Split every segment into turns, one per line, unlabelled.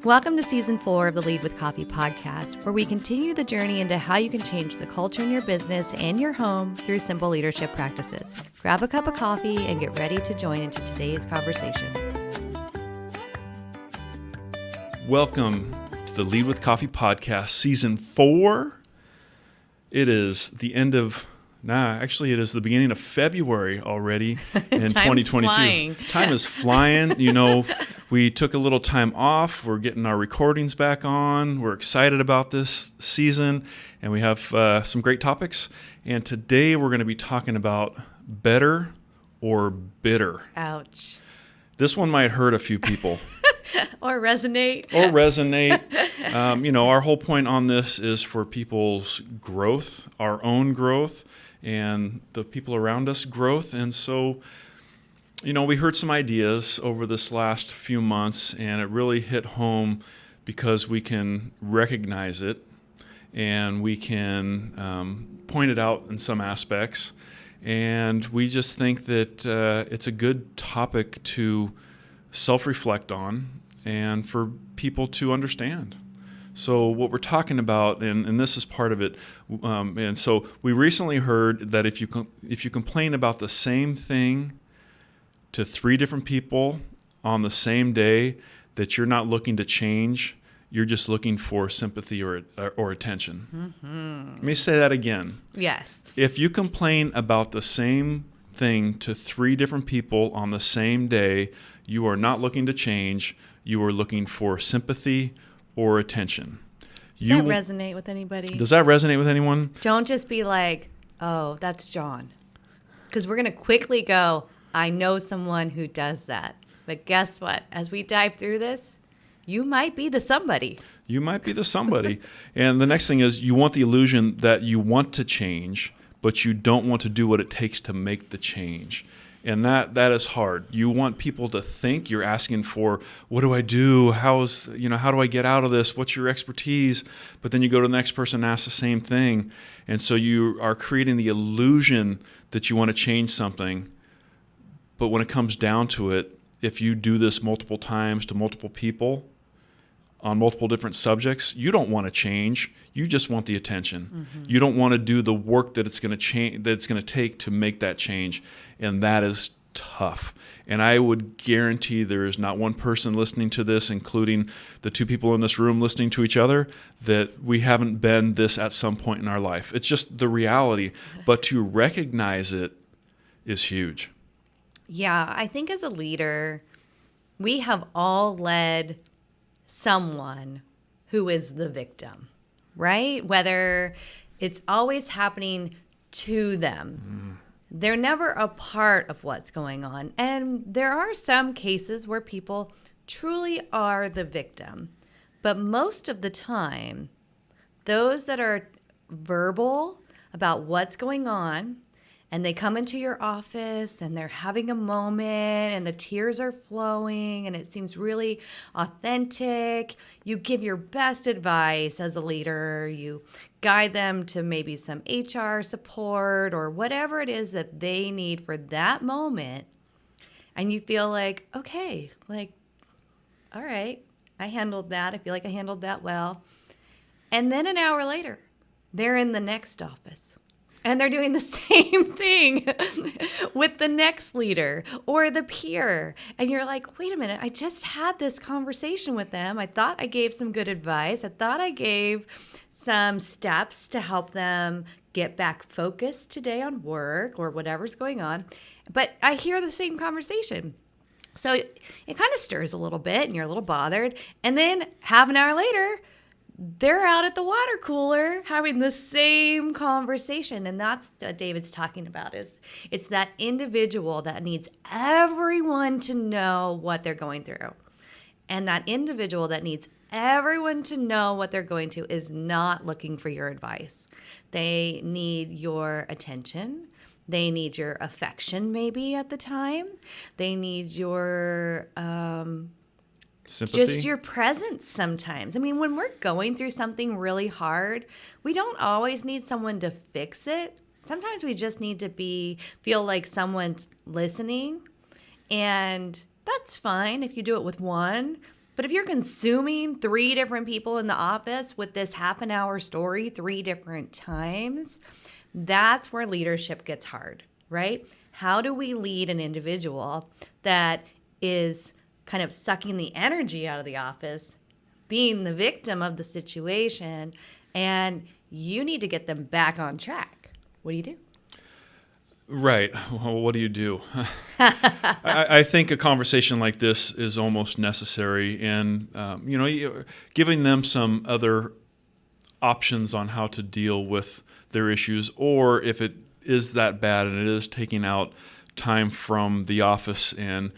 Welcome to Season 4 of the Lead with Coffee podcast, where we continue the journey into how you can change the culture in your business and your home through simple leadership practices. Grab a cup of coffee and get ready to join into today's conversation.
Welcome to the Lead with Coffee podcast, Season 4. It is the end of, it is the beginning of February already in 2022.
Flying.
Time is flying. You know, we took a little time off. We're getting our recordings back on. We're excited about this season, and we have some great topics. And today we're going to be talking about better or bitter.
Ouch.
This one might hurt a few people.
Or resonate.
Our whole point on this is for people's growth, our own growth, and the people around us growth. And so, we heard some ideas over this last few months, and it really hit home because we can recognize it and we can point it out in some aspects. And we just think that it's a good topic to self-reflect on and for people to understand. So what we're talking about, and this is part of it, and so we recently heard that if you complain about the same thing to 3 different people on the same day, that you're not looking to change, you're just looking for sympathy or attention. Mm-hmm. Let me say that again.
Yes.
If you complain about the same thing to 3 different people on the same day, you are not looking to change. You are looking for sympathy or attention.
Does that resonate with anybody?
Does that resonate with anyone?
Don't just be like, oh, that's John. Because we're going to quickly go, I know someone who does that. But guess what? As we dive through this, you might be the somebody.
You might be the somebody. And the next thing is you want the illusion that you want to change, but you don't want to do what it takes to make the change. And that is hard. You want people to think. You're asking for, what do I do? How do I get out of this? What's your expertise? But then you go to the next person and ask the same thing. And so you are creating the illusion that you want to change something. But when it comes down to it, if you do this multiple times to multiple people on multiple different subjects, you don't want to change. You just want the attention. Mm-hmm. You don't want to do the work that it's going to take to make that change. And that is tough. And I would guarantee there is not one person listening to this, including the 2 people in this room listening to each other, that we haven't been this at some point in our life. It's just the reality. But to recognize it is huge.
Yeah, I think as a leader, we have all led someone who is the victim, right? Whether it's always happening to them. They're never a part of what's going on. And there are some cases where people truly are the victim. But most of the time, those that are verbal about what's going on, and they come into your office and they're having a moment and the tears are flowing and it seems really authentic. You give your best advice as a leader. You guide them to maybe some HR support or whatever it is that they need for that moment. And you feel like, okay, all right, I handled that. I feel like I handled that well. And then an hour later, they're in the next office. And they're doing the same thing with the next leader or the peer. And you're like, wait a minute, I just had this conversation with them. I thought I gave some good advice. I thought I gave some steps to help them get back focused today on work or whatever's going on. But I hear the same conversation. So it kind of stirs a little bit and you're a little bothered. And then half an hour later, they're out at the water cooler having the same conversation. And that's what David's talking about, is it's that individual that needs everyone to know what they're going through. And that individual that needs everyone to know what they're going to is not looking for your advice. They need your attention. They need your affection maybe at the time. They need your
sympathy.
Just your presence sometimes. I mean, when we're going through something really hard, we don't always need someone to fix it. Sometimes we just need to feel like someone's listening. And that's fine if you do it with one. But But if you're consuming 3 different people in the office with this half an hour story 3 different times, that's where leadership gets hard, right? How do we lead an individual that is kind of sucking the energy out of the office, being the victim of the situation, and you need to get them back on track? What do you do?
Right. Well, what do you do? I think a conversation like this is almost necessary, and giving them some other options on how to deal with their issues, or if it is that bad and it is taking out time from the office and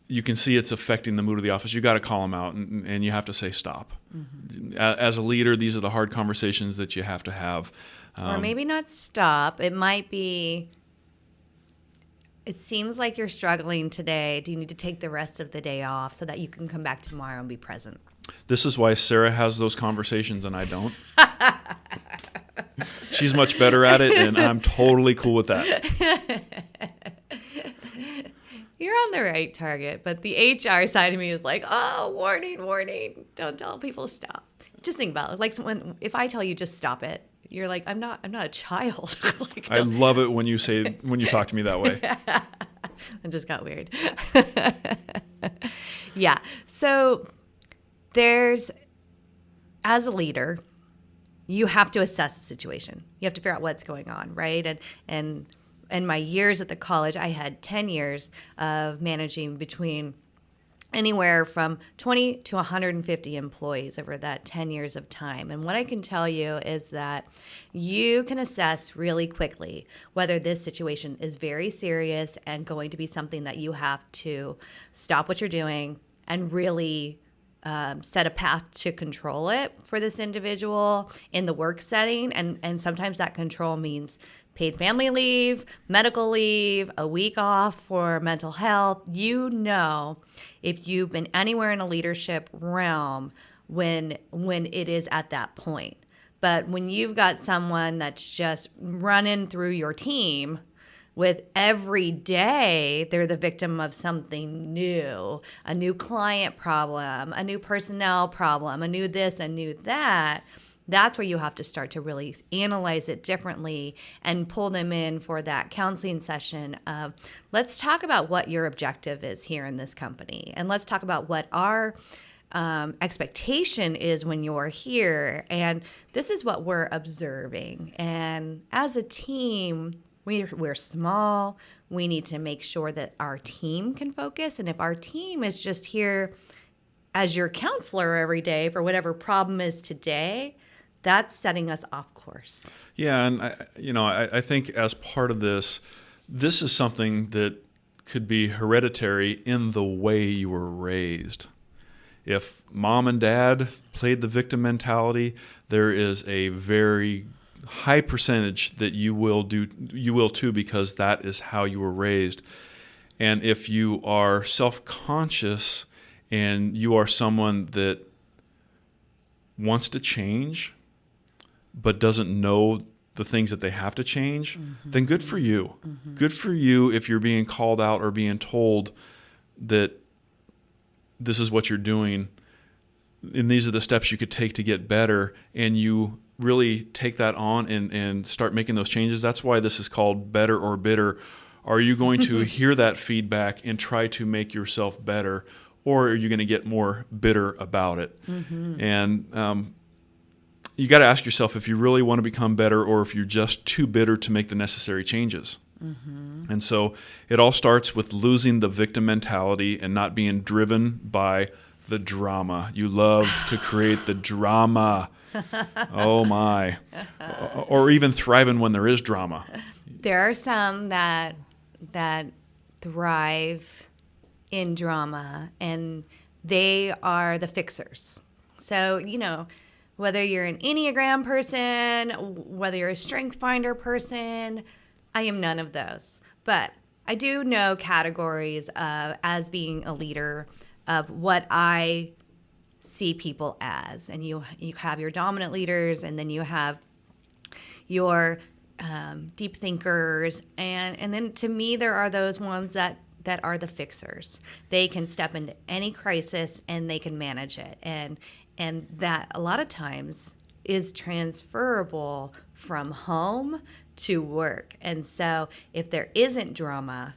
you can see it's affecting the mood of the office, you got to call them out and you have to say stop. Mm-hmm. As a leader, these are the hard conversations that you have to have.
Or maybe not stop. It might be, it seems like you're struggling today. Do you need to take the rest of the day off so that you can come back tomorrow and be present?
This is why Sarah has those conversations and I don't. She's much better at it, and I'm totally cool with that.
You're on the right target, but the HR side of me is like, oh, warning, warning. Don't tell people to stop. Just think about it. Like if I tell you just stop it, you're like, I'm not a child. Like,
I love it when you talk to me that way.
It just got weird. Yeah. So as a leader, you have to assess the situation. You have to figure out what's going on, right? And in my years at the college, I had 10 years of managing between anywhere from 20 to 150 employees over that 10 years of time. And what I can tell you is that you can assess really quickly whether this situation is very serious and going to be something that you have to stop what you're doing and really set a path to control it for this individual in the work setting. And sometimes that control means paid family leave, medical leave, a week off for mental health. You know, if you've been anywhere in a leadership realm when it is at that point. But when you've got someone that's just running through your team with every day, they're the victim of something new, a new client problem, a new personnel problem, a new this, a new that. That's where you have to start to really analyze it differently and pull them in for that counseling session of, let's talk about what your objective is here in this company. And let's talk about what our expectation is when you're here. And this is what we're observing. And as a team, we're small. We need to make sure that our team can focus. And if our team is just here as your counselor every day for whatever problem is today, that's setting us off course.
Yeah, and I think as part of this is something that could be hereditary in the way you were raised. If mom and dad played the victim mentality, there is a very high percentage that you will too, because that is how you were raised. And if you are self-conscious and you are someone that wants to change but doesn't know the things that they have to change, then good for you. Mm-hmm. Good for you if you're being called out or being told that this is what you're doing and these are the steps you could take to get better, and you really take that on and start making those changes. That's why this is called Better or Bitter. Are you going to hear that feedback and try to make yourself better, or are you going to get more bitter about it? Mm-hmm. And you got to ask yourself if you really want to become better or if you're just too bitter to make the necessary changes. Mm-hmm. And so it all starts with losing the victim mentality and not being driven by the drama. You love to create the drama. Oh my. Or even thriving when there is drama.
There are some that thrive in drama, and they are the fixers. So, whether you're an Enneagram person, whether you're a Strength Finder person, I am none of those. But I do know categories of, as being a leader, of what I see people as. And you have your dominant leaders, and then you have your deep thinkers. And then to me, there are those ones that that are the fixers. They can step into any crisis and they can manage it. And that a lot of times is transferable from home to work. And so if there isn't drama,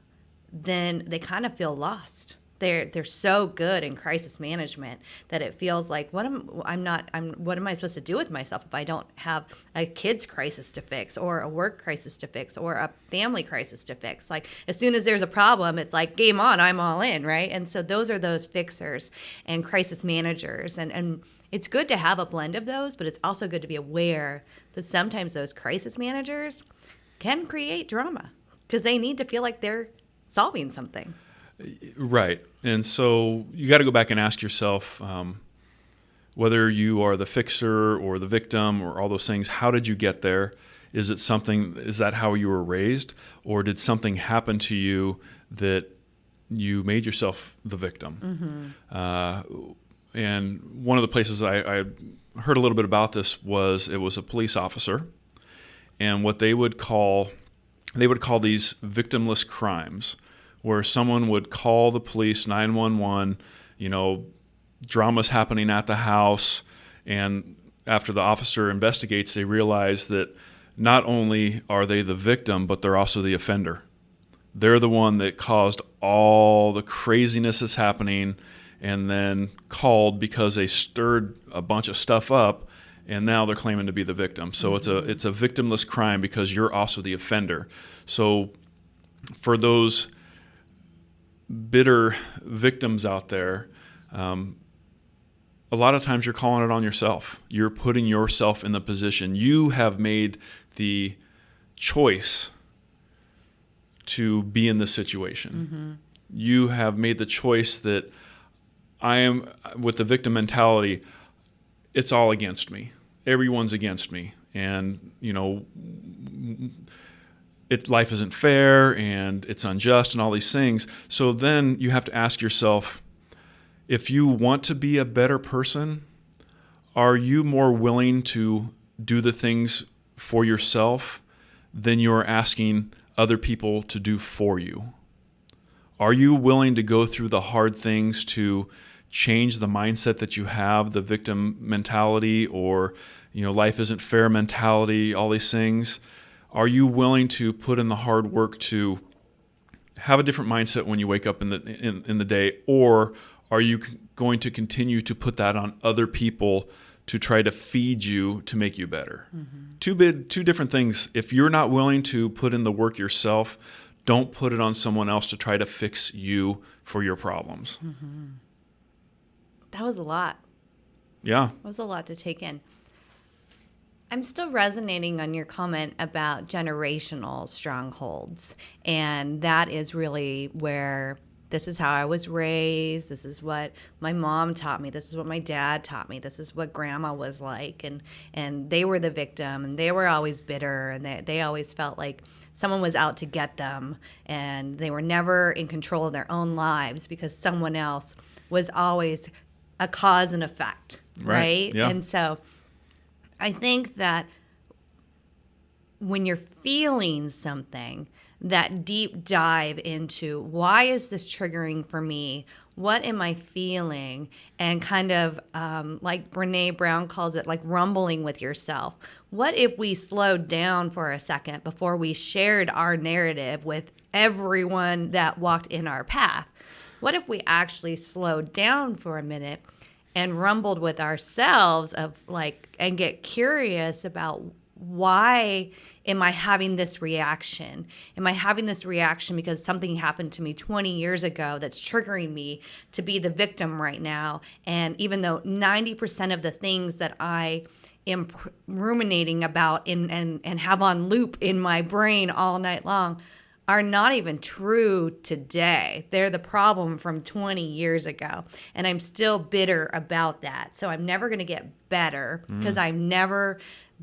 then they kind of feel lost. They're so good in crisis management that it feels like what am I supposed to do with myself if I don't have a kid's crisis to fix or a work crisis to fix or a family crisis to fix? Like as soon as there's a problem, it's like game on, I'm all in, right? And so those are those fixers and crisis managers, and it's good to have a blend of those, but it's also good to be aware that sometimes those crisis managers can create drama because they need to feel like they're solving something.
Right. And so you got to go back and ask yourself, whether you are the fixer or the victim or all those things, how did you get there? Is that how you were raised? Or did something happen to you that you made yourself the victim? Mm-hmm. And one of the places I heard a little bit about this it was a police officer, and what they would call these victimless crimes, where someone would call the police 911, drama's happening at the house, and after the officer investigates, they realize that not only are they the victim, but they're also the offender. They're the one that caused all the craziness that's happening, and then called because they stirred a bunch of stuff up, and now they're claiming to be the victim. So mm-hmm. it's a victimless crime because you're also the offender. So for those bitter victims out there, a lot of times you're calling it on yourself. You're putting yourself in the position. You have made the choice to be in this situation. Mm-hmm. You have made the choice that I am, with the victim mentality, it's all against me. Everyone's against me. And, life isn't fair and it's unjust and all these things. So then you have to ask yourself, if you want to be a better person, are you more willing to do the things for yourself than you're asking other people to do for you? Are you willing to go through the hard things to change the mindset that you have, the victim mentality or, life isn't fair mentality, all these things? Are you willing to put in the hard work to have a different mindset when you wake up in the day, or are you going to continue to put that on other people to try to feed you to make you better? Mm-hmm. Two different things. If you're not willing to put in the work yourself, don't put it on someone else to try to fix you for your problems.
Mm-hmm. That was a lot.
Yeah.
That was a lot to take in. I'm still resonating on your comment about generational strongholds. And that is really where this is how I was raised. This is what my mom taught me. This is what my dad taught me. This is what grandma was like. And they were the victim, and they were always bitter, and they always felt like someone was out to get them. And they were never in control of their own lives because someone else was always a cause and effect, right?
Yeah.
And so I think that when you're feeling something, that deep dive into why is this triggering for me? What am I feeling? And kind of like Brene Brown calls it, like rumbling with yourself. What if we slowed down for a second before we shared our narrative with everyone that walked in our path? What if we actually slowed down for a minute and rumbled with ourselves and get curious about why am I having this reaction? Am I having this reaction because something happened to me 20 years ago that's triggering me to be the victim right now? And even though 90% of the things that I am ruminating about and have on loop in my brain all night long are not even true today. They're the problem from 20 years ago. And I'm still bitter about that. So I'm never going to get better because I've never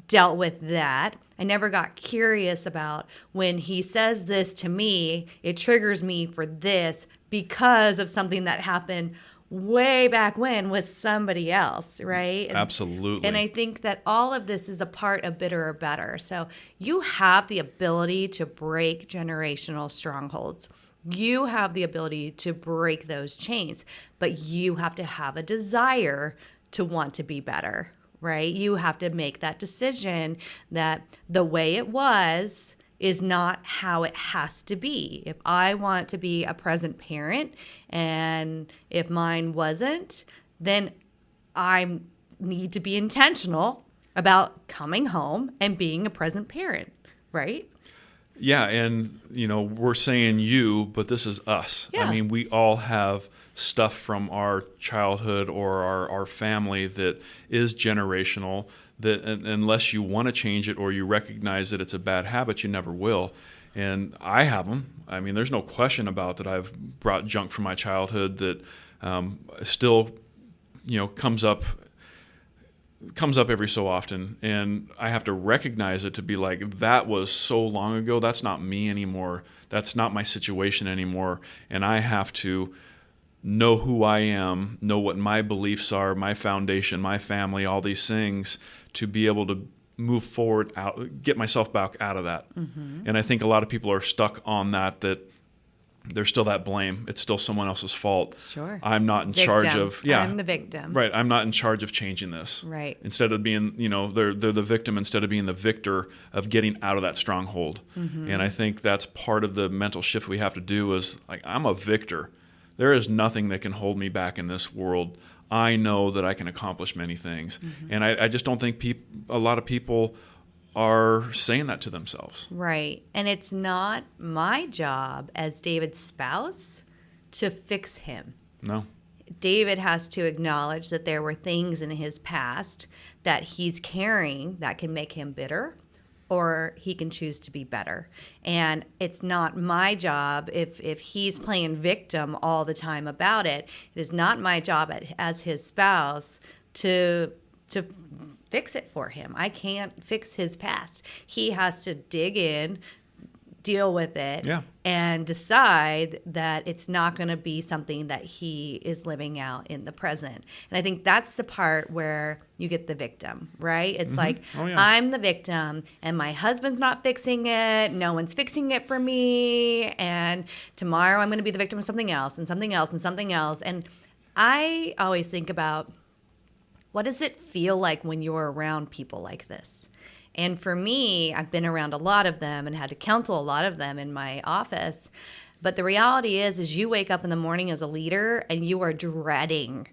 dealt with that. I never got curious about when he says this to me, it triggers me for this because of something that happened way back when with somebody else, right?
Absolutely.
And I think that all of this is a part of bitter or better. So you have the ability to break generational strongholds. You have the ability to break those chains, but you have to have a desire to want to be better, right? You have to make that decision that the way it was is not how it has to be. If I want to be a present parent and if mine wasn't, then I need to be intentional about coming home and being a present parent, right?
Yeah, and we're saying you, but this is us.
Yeah.
I mean, we all have stuff from our childhood or our family that is generational, that unless you want to change it or you recognize that it's a bad habit, you never will. And I have them. I mean, there's no question about that. I've brought junk from my childhood that still, comes up every so often, and I have to recognize it to be like, that was so long ago. That's not me anymore. That's not my situation anymore. And I have to know who I am, know what my beliefs are, my foundation, my family, all these things, to be able to move forward, get myself back out of that. Mm-hmm. And I think a lot of people are stuck on that there's still that blame. It's still someone else's fault.
Sure.
I'm not in charge of. Yeah.
I'm the victim.
Right. I'm not in charge of changing this.
Right.
Instead of being, they're the victim instead of being the victor of getting out of that stronghold. Mm-hmm. And I think that's part of the mental shift we have to do is like, I'm a victor. There is nothing that can hold me back in this world. I know that I can accomplish many things. Mm-hmm. And I just don't think a lot of people are saying that to themselves.
Right. And it's not my job as David's spouse to fix him.
No.
David has to acknowledge that there were things in his past that he's carrying that can make him bitter, or he can choose to be better. And it's not my job if he's playing victim all the time about it. It is not my job as his spouse to fix it for him. I can't fix his past. He has to dig in, deal with it, and decide that it's not going to be something that he is living out in the present. And I think that's the part where you get the victim, right? It's like, I'm the victim and my husband's not fixing it. No one's fixing it for me. And tomorrow I'm going to be the victim of something else and something else and something else. And I always think about, what does it feel like when you're around people like this? And for me, I've been around a lot of them and had to counsel a lot of them in my office. But the reality is you wake up in the morning as a leader and you are dreading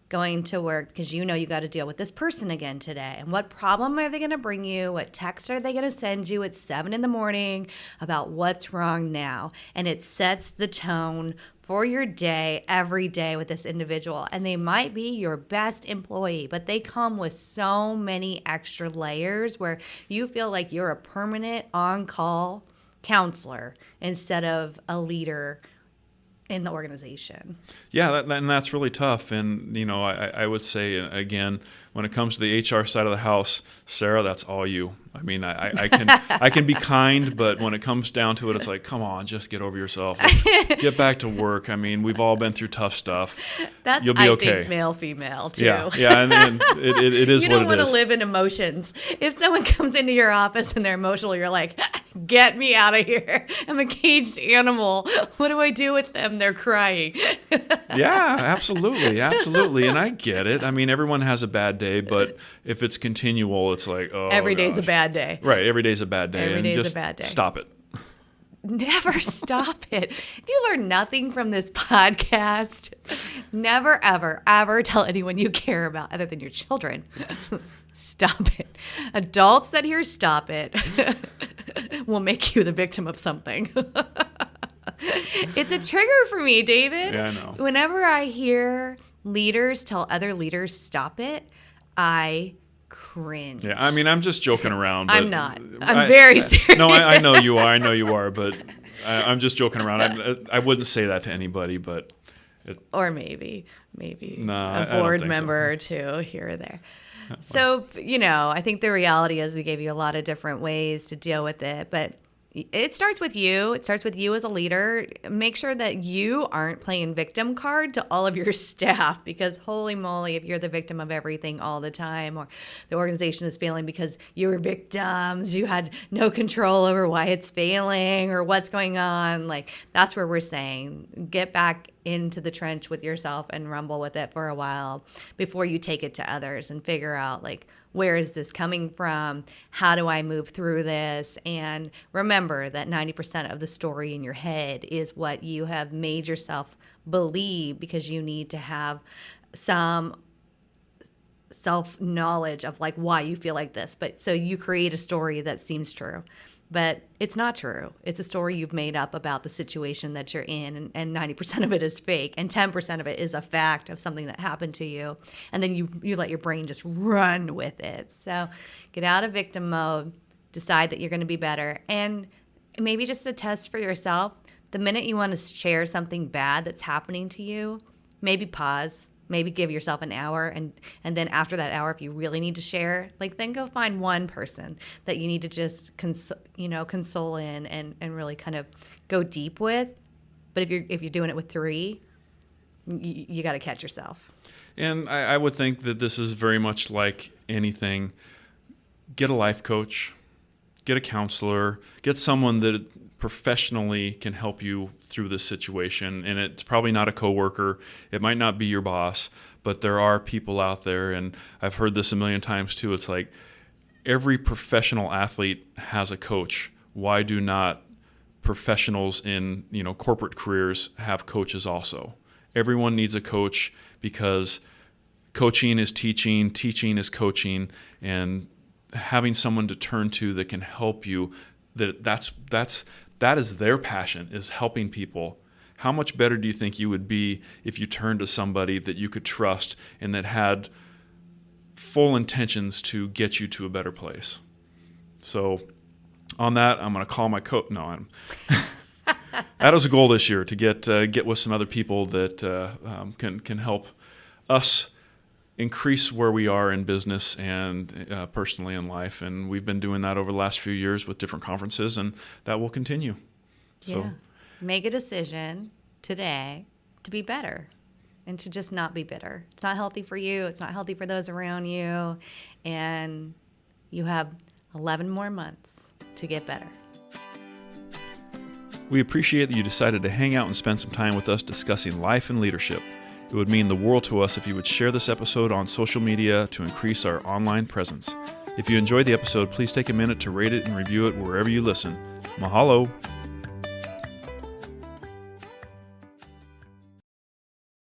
going to work because you got to deal with this person again today. And what problem are they going to bring you? What text are they going to send you at 7 a.m. about what's wrong now? And it sets the tone for your day every day with this individual. And they might be your best employee, but they come with so many extra layers where you feel like you're a permanent on-call counselor instead of a leader in the organization.
Yeah, and that's really tough. And, I would say, again, when it comes to the HR side of the house, Sarah, that's all you. I mean, I can be kind, but when it comes down to it, it's like, come on, just get over yourself. Let's get back to work. I mean, we've all been through tough stuff. You'll be okay.
I think male, female, too.
Yeah, and it is what it is.
You don't want to live in emotions. If someone comes into your office and they're emotional, you're like, get me out of here. I'm a caged animal. What do I do with them? They're crying.
Yeah, absolutely. And I get it. I mean, everyone has a bad day, but if it's continual, it's like, oh,
every day's a bad day.
Right, every day's a bad day.
Every day's a bad day.
Stop it.
Never stop it. If you learn nothing from this podcast, never, ever, ever tell anyone you care about other than your children. Stop it. Adults that hear stop it will make you the victim of something. It's a trigger for me, David.
Yeah, I know.
Whenever I hear leaders tell other leaders stop it, I cringe.
Yeah, I mean, I'm just joking around. But
I'm not. I'm very serious.
No, I know you are. I know you are, but I'm just joking around. I wouldn't say that to anybody, but...
Or maybe
no,
a board member or two here or there. So, I think the reality is we gave you a lot of different ways to deal with it, but It starts with you. It starts with you as a leader. Make sure that you aren't playing victim card to all of your staff, because holy moly, if you're the victim of everything all the time, or the organization is failing because you were victims, you had no control over why it's failing or what's going on. Like, that's where we're saying get back into the trench with yourself and rumble with it for a while before you take it to others and figure out, like, where is this coming from? How do I move through this? And remember that 90% of the story in your head is what you have made yourself believe, because you need to have some self-knowledge of like why you feel like this. But so you create a story that seems true, but it's not true. It's a story you've made up about the situation that you're in, and 90% of it is fake, and 10% of it is a fact of something that happened to you, and then you let your brain just run with it. So get out of victim mode, decide that you're going to be better, and maybe just a test for yourself. The minute you want to share something bad that's happening to you, maybe pause. Maybe give yourself an hour, and then after that hour, if you really need to share, like, then go find one person that you need to just console in and really kind of go deep with. But if you're doing it with three, you got to catch yourself.
And I would think that this is very much like anything. Get a life coach, get a counselor, get someone that professionally can help you through this situation. And it's probably not a coworker. It might not be your boss, but there are people out there. And I've heard this a million times too. It's like every professional athlete has a coach. Why do not professionals in, corporate careers have coaches also? Everyone needs a coach, because coaching is teaching, teaching is coaching, and having someone to turn to that can help you, that is their passion, is helping people. How much better do you think you would be if you turned to somebody that you could trust and that had full intentions to get you to a better place? So on that, I'm going to call my coach. No, that was a goal this year, to get with some other people that can help us increase where we are in business and personally in life. And we've been doing that over the last few years with different conferences, and that will continue. So
yeah. Make a decision today to be better and to just not be bitter. It's not healthy for you. It's not healthy for those around you. And you have 11 more months to get better.
We appreciate that you decided to hang out and spend some time with us discussing life and leadership. It would mean the world to us if you would share this episode on social media to increase our online presence. If you enjoyed the episode, please take a minute to rate it and review it wherever you listen. Mahalo!